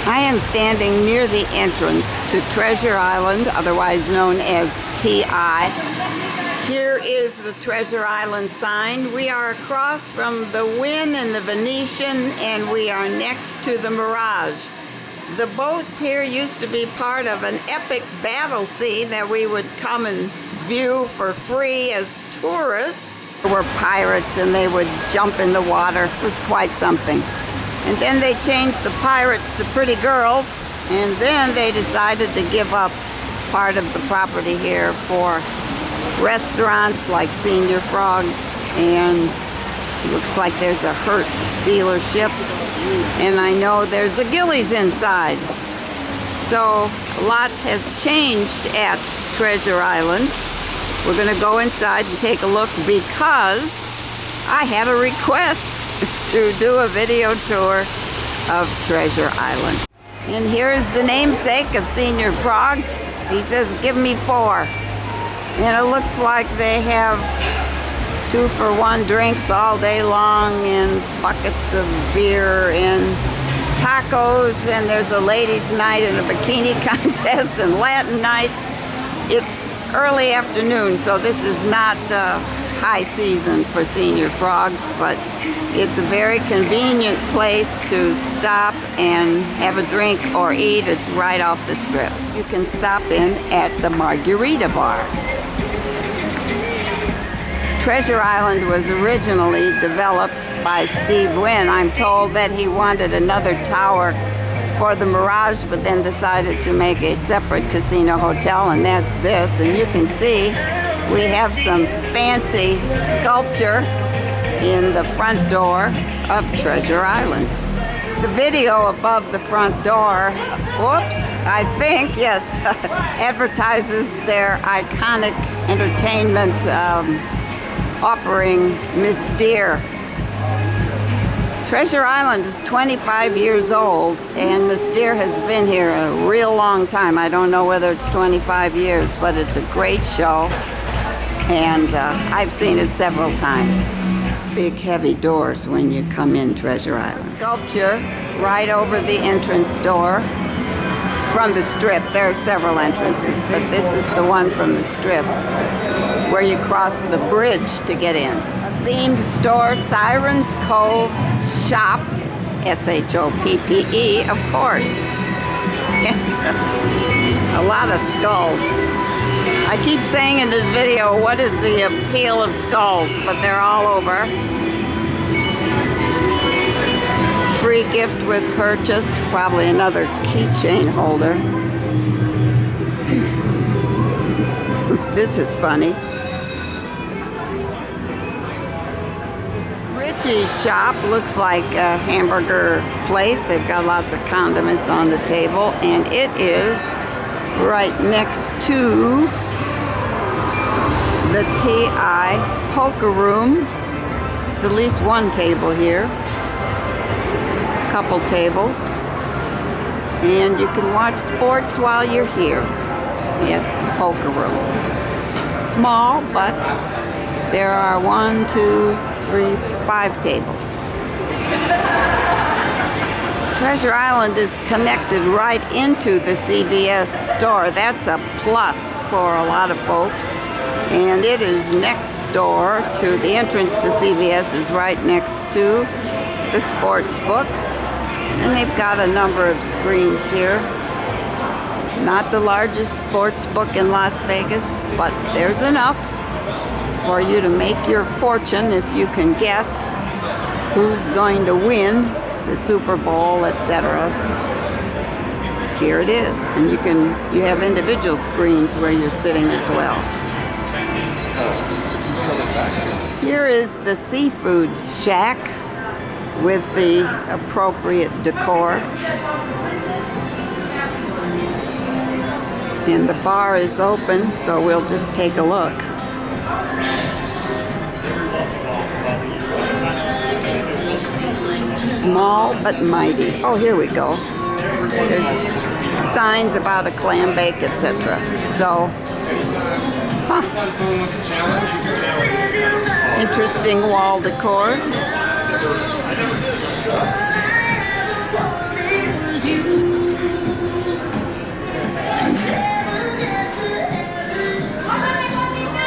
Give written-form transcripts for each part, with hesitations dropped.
I am standing near the entrance to Treasure Island, otherwise known as T.I. Here is the Treasure Island sign. We are across from the Wynn and the Venetian, and we are next to the Mirage. The boats here used to be part of an epic battle scene that we would come and view for free as tourists. There were pirates and they would jump in the water. It was quite something. And then they changed the pirates to pretty girls, and then they decided to give up part of the property here for restaurants like Senor Frog's, and it looks like there's a Hertz dealership, and I know there's the Gilley's inside. So lots has changed at Treasure Island. We're gonna go inside and take a look because I had a request to do a video tour of Treasure Island. And here's the namesake of Senor Frog's. He says, give me 4. And it looks like they have 2-for-1 drinks all day long, and buckets of beer and tacos, and there's a ladies' night and a bikini contest and Latin night. It's early afternoon, so this is not high season for Senor Frog's, but it's a very convenient place to stop and have a drink or eat. It's right off the strip. You can stop in at the Margarita Bar. Treasure Island was originally developed by Steve Wynn. I'm told that he wanted another tower for the Mirage, but then decided to make a separate casino hotel, and that's this. And you can see we have some fancy sculpture in the front door of Treasure Island. The video above the front door, whoops, I think, yes, advertises their iconic entertainment offering, Mystere. Treasure Island is 25 years old, and Mystere has been here a real long time. I don't know whether it's 25 years, but it's a great show, and I've seen it several times. Big heavy doors when you come in Treasure Island. Sculpture right over the entrance door from the strip. There are several entrances, but this is the one from the strip where you cross the bridge to get in. A themed store, Sirens Cove Shop, S-H-O-P-P-E, of course. A lot of skulls. I keep saying in this video, what is the appeal of skulls? But they're all over. Free gift with purchase, probably another keychain holder. This is funny. Richie's shop looks like a hamburger place. They've got lots of condiments on the table, and it is right next to the T.I. poker room. There's at least one table here, a couple tables, and you can watch sports while you're here at the poker room. Small, but there are 1, 2, 3, 5 tables. Treasure Island is connected right into the CVS store. That's a plus for a lot of folks. And it is next door to the entrance to CVS is right next to the sports book. And they've got a number of screens here. Not the largest sports book in Las Vegas, but there's enough for you to make your fortune if you can guess who's going to win the Super Bowl, etc. Here it is, and you have individual screens where you're sitting as well. Here is the seafood shack with the appropriate decor. And the bar is open, so we'll just take a look. Small but mighty. Oh, here we go. There's signs about a clam bake, etc. So, interesting wall decor.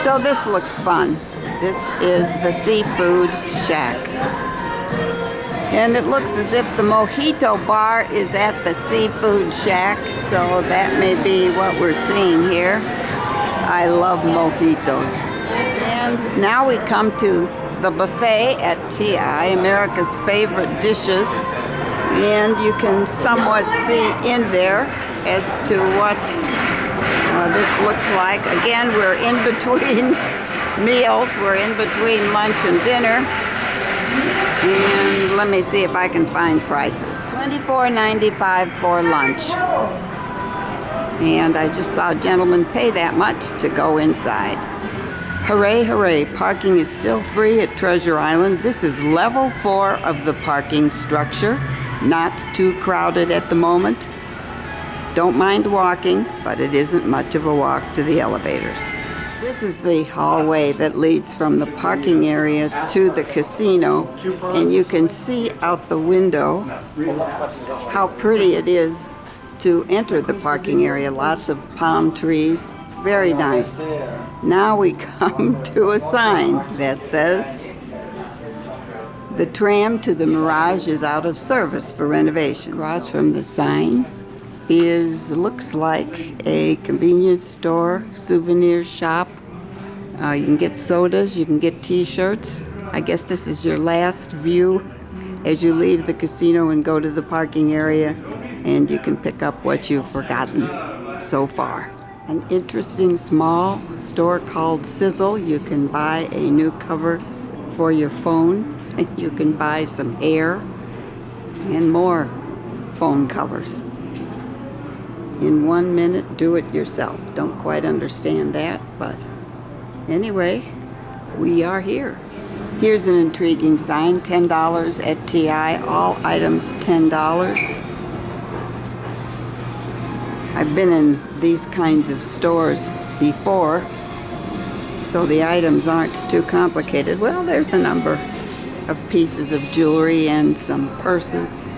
So this looks fun. This is the Seafood Shack. And it looks as if the mojito bar is at the Seafood Shack, so that may be what we're seeing here. I love mojitos. And now we come to the buffet at T.I., America's favorite dishes. And you can somewhat see in there as to what this looks like. Again, we're in between meals. We're in between lunch and dinner. And let me see if I can find prices. $24.95 for lunch. And I just saw a gentleman pay that much to go inside. Hooray, hooray, parking is still free at Treasure Island. This is level 4 of the parking structure. Not too crowded at the moment. Don't mind walking, but it isn't much of a walk to the elevators. This is the hallway that leads from the parking area to the casino, and you can see out the window how pretty it is to enter the parking area. Lots of palm trees, very nice. Now we come to a sign that says, "The tram to the Mirage is out of service for renovation." Across from the sign looks like a convenience store, souvenir shop. You can get sodas, you can get t-shirts. I guess this is your last view as you leave the casino and go to the parking area, and you can pick up what you've forgotten so far. An interesting small store called Sizzle. You can buy a new cover for your phone, and you can buy some hair and more phone covers. In 1 minute, do it yourself. Don't quite understand that, but anyway, we are here. Here's an intriguing sign, $10 at TI, all items $10. I've been in these kinds of stores before, so the items aren't too complicated. Well, there's a number of pieces of jewelry and some purses,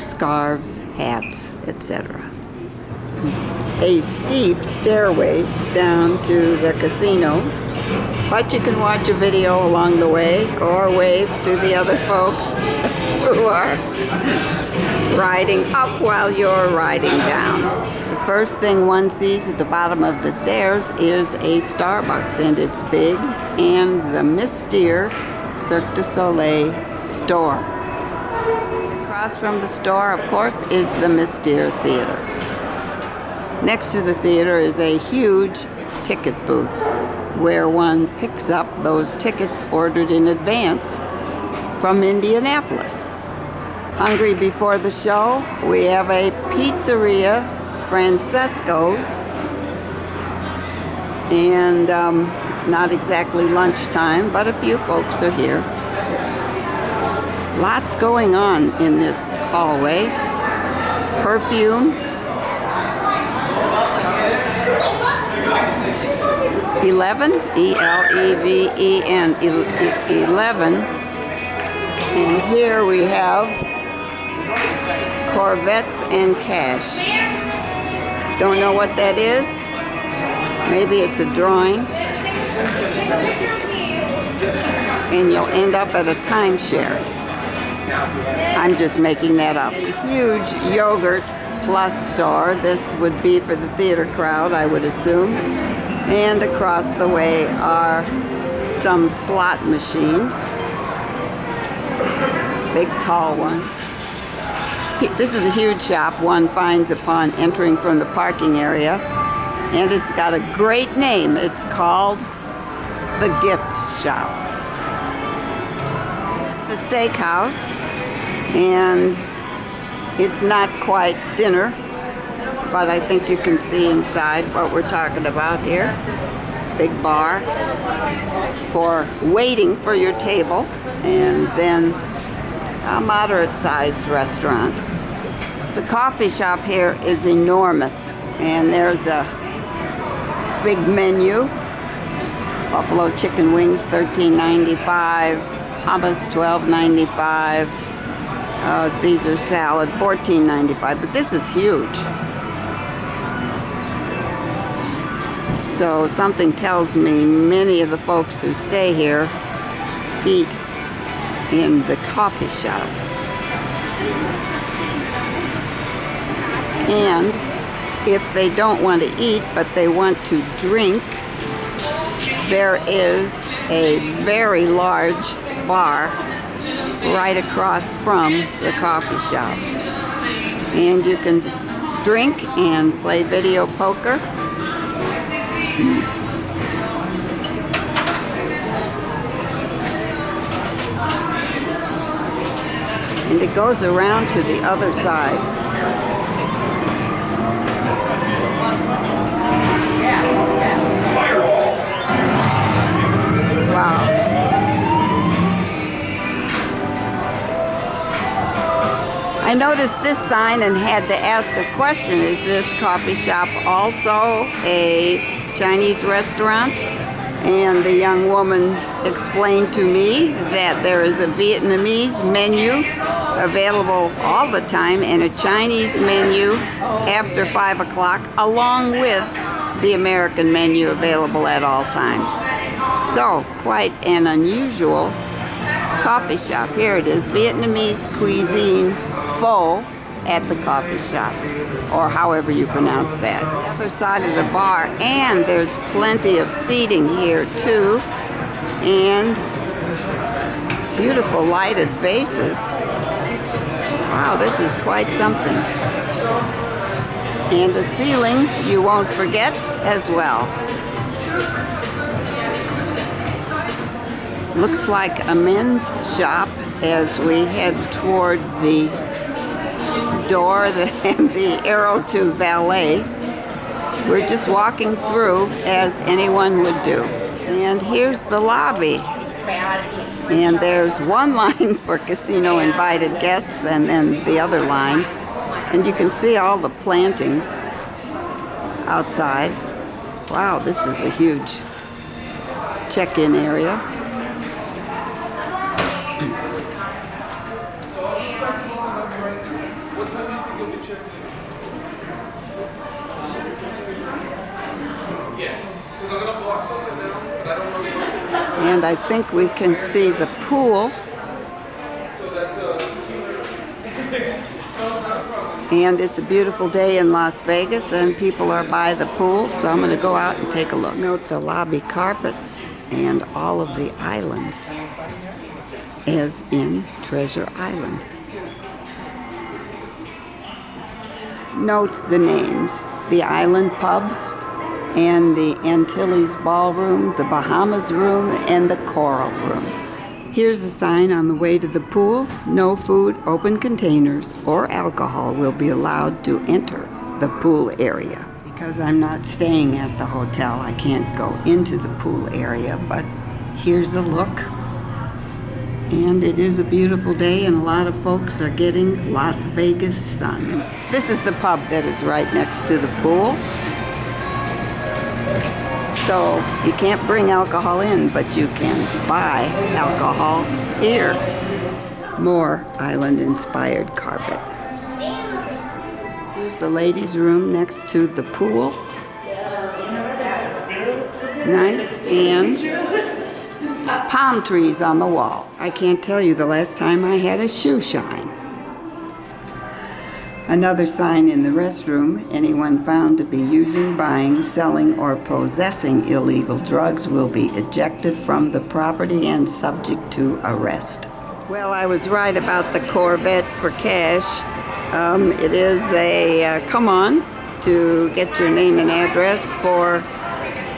scarves, hats, etc. A steep stairway down to the casino, but you can watch a video along the way or wave to the other folks who are riding up while you're riding down. The first thing one sees at the bottom of the stairs is a Starbucks, and it's big, and the Mystere Cirque du Soleil store. Across from the store, of course, is the Mystere Theater. Next to the theater is a huge ticket booth where one picks up those tickets ordered in advance from Indianapolis. Hungry before the show? We have a Pizzeria Francesco's, and it's not exactly lunchtime, but a few folks are here. Lots going on in this hallway. Perfume. 11, E-L-E-V-E-N, 11. And here we have Corvettes and Cash. Don't know what that is. Maybe it's a drawing. And you'll end up at a timeshare. I'm just making that up. Huge yogurt plus store. This would be for the theater crowd, I would assume. And across the way are some slot machines. Big tall one. This is a huge shop one finds upon entering from the parking area, and it's got a great name. It's called the Gift Shop. It's the steakhouse, and it's not quite dinner, but I think you can see inside what we're talking about here. Big bar for waiting for your table, and then a moderate-sized restaurant. The coffee shop here is enormous, and there's a big menu. Buffalo chicken wings, $13.95. Hummus, $12.95. Caesar salad, $14.95. But this is huge. So something tells me many of the folks who stay here eat in the coffee shop. And if they don't want to eat but they want to drink, there is a very large bar right across from the coffee shop. And you can drink and play video poker. And it goes around to the other side. Wow. I noticed this sign and had to ask a question. Is this coffee shop also a Chinese restaurant? And the young woman explained to me that there is a Vietnamese menu available all the time and a Chinese menu after 5 o'clock, along with the American menu available at all times. So, quite an unusual coffee shop. Here it is, Vietnamese cuisine pho at the coffee shop, or however you pronounce that. The other side of the bar, and there's plenty of seating here too, and beautiful lighted vases. Wow, this is quite something. And the ceiling you won't forget as well. Looks like a men's shop as we head toward the door and the arrow to valet. We're just walking through as anyone would do. And here's the lobby. And there's one line for casino invited guests and then the other lines. And you can see all the plantings outside. Wow, this is a huge check-in area. And I think we can see the pool. And it's a beautiful day in Las Vegas and people are by the pool, so I'm going to go out and take a look. Note the lobby carpet and all of the islands as in Treasure Island. Note the names: the Island Pub and the Antilles Ballroom, the Bahamas Room, and the Coral Room. Here's a sign on the way to the pool: no food, open containers, or alcohol will be allowed to enter the pool area. Because I'm not staying at the hotel, I can't go into the pool area, but here's a look. And it is a beautiful day and a lot of folks are getting Las Vegas sun. This is the pub that is right next to the pool. So you can't bring alcohol in, but you can buy alcohol here. More island-inspired carpet. Here's the ladies' room next to the pool. Nice, and palm trees on the wall. I can't tell you the last time I had a shoe shine. Another sign in the restroom: anyone found to be using, buying, selling, or possessing illegal drugs will be ejected from the property and subject to arrest. Well, I was right about the Corvette for cash. It is a come on to get your name and address for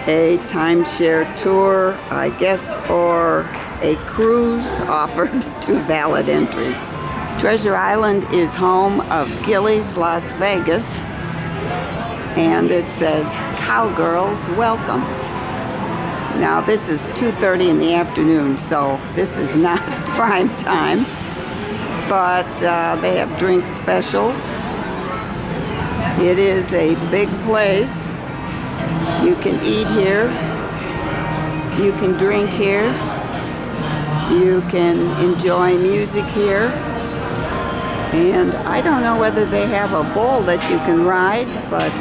a timeshare tour, I guess, or a cruise offered to valid entries. Treasure Island is home of Gilley's Las Vegas, and it says, "Cowgirls welcome." Now this is 2:30 in the afternoon, so this is not prime time, but they have drink specials. It is a big place. You can eat here, you can drink here, you can enjoy music here. And I don't know whether they have a bull that you can ride, but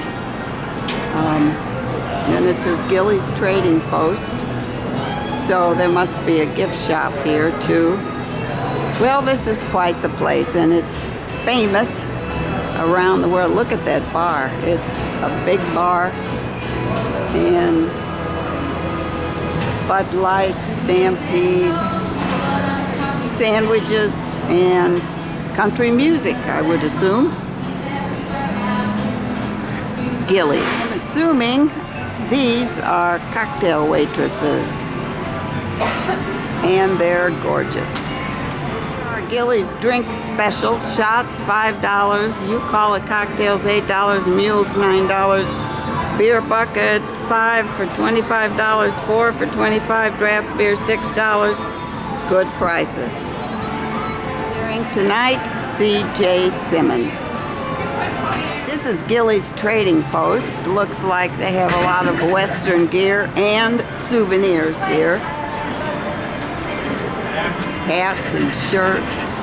And it says Gilley's Trading Post. So there must be a gift shop here too. Well, this is quite the place, and it's famous around the world. Look at that bar. It's a big bar. And Bud Light, Stampede, sandwiches, and country music, I would assume. Gilley's. I'm assuming these are cocktail waitresses. And they're gorgeous. Our Gilley's drink specials. Shots, $5. You call it cocktails, $8. Mules, $9. Beer buckets, $5 for $25. $4 for $25. Draft beer, $6. Good prices. Tonight, C.J. Simmons. This is Gilley's Trading Post. Looks like they have a lot of Western gear and souvenirs here. Hats and shirts,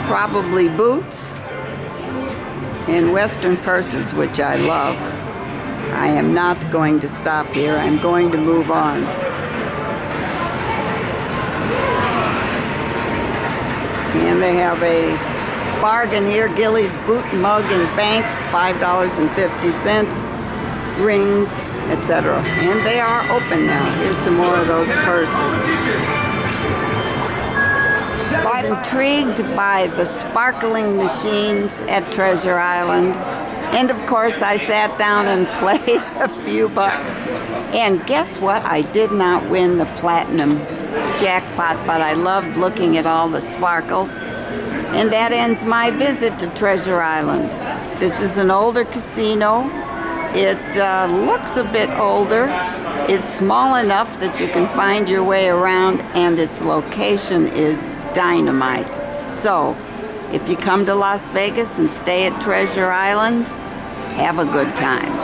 probably boots, and Western purses, which I love. I am not going to stop here. I'm going to move on. And they have a bargain here. Gilley's boot, mug, and bank, $5.50. Rings, etc. And they are open now. Here's some more of those purses. I was intrigued by the sparkling machines at Treasure Island. And of course, I sat down and played a few bucks. And guess what? I did not win the platinum jackpot, but I loved looking at all the sparkles. And that ends my visit to Treasure Island. This is an older casino. It looks a bit older. It's small enough that you can find your way around, and its location is dynamite. So, if you come to Las Vegas and stay at Treasure Island, have a good time.